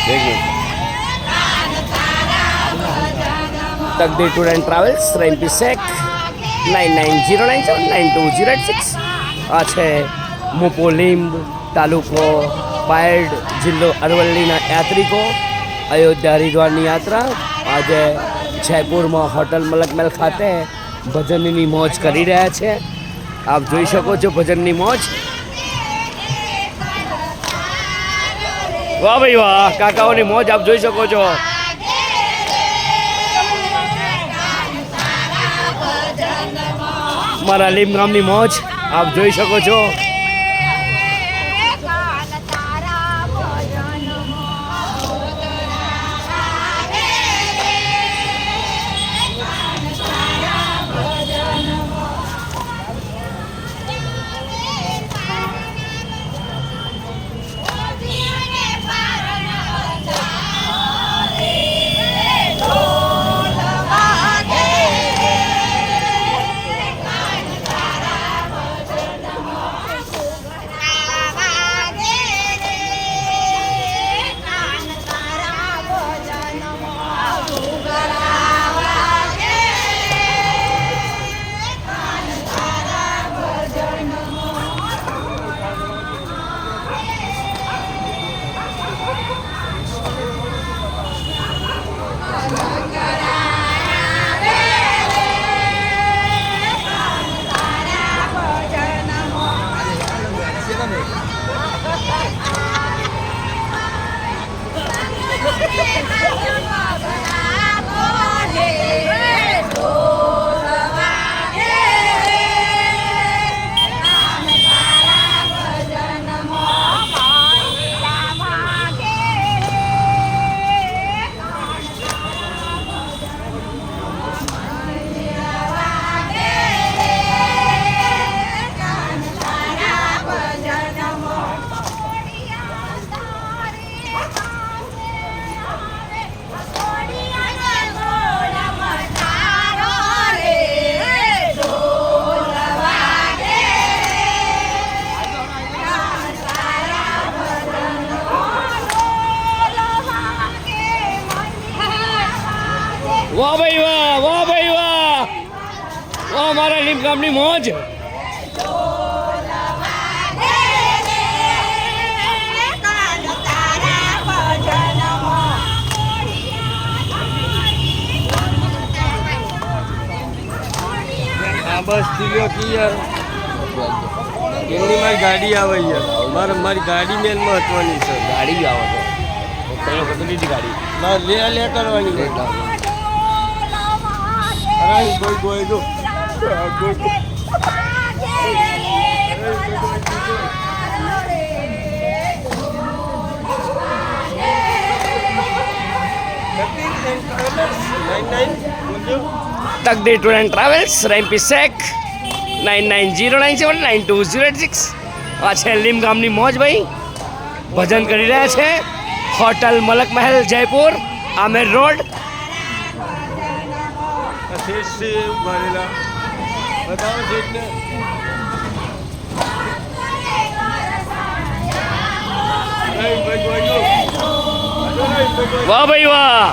देखिए तकदीर tour and travels रेम्पी सेक 9909792086 आ છે મુપોલીંબ તાલુકો પાયડ જિલ્લો અરવલ્લીના યાત્રિકો અયોધ્યા હરિદ્વારની યાત્રા આજે જયપુરમાં હોટલ મલક મહેલ ખાતે ભજનની મોજ કરી રહ્યા છે. આપ જોઈ શકો છો ભજનની મોજ. વાહ ભાઈ વાહ, કાકાઓની મોજ આપ જોઈ શકો છો. મારા લીમ ગામની મોજ આપ જોઈ શકો છો. વાહ ભાઈ વાહ, વાહ ભાઈ વાહ, વાહ મારા લીમ ગામની મોજ. બસ ટીવીઓ કી યાર કેટલી મારી ગાડી આવે યાર. મારી ગાડી મેન મહત્વની છે. ગાડી બી આવો તો તમે કદી લીધી ગાડી મારે લે કરવાની છે. અરે કોઈ કોઈ જો તકદીર ટૂર એન્ડ ટ્રાવેલ્સ રેમ્પી સેક 9909792086 આ છે લીમ ગામની મોજ ભાઈ. ભજન કરી રહ્યા છે હોટલ મલક મહેલ જયપુર આમેર રોડ. ભરેલા બતાવો શેઠને. વાહ ભાઈ વાહ,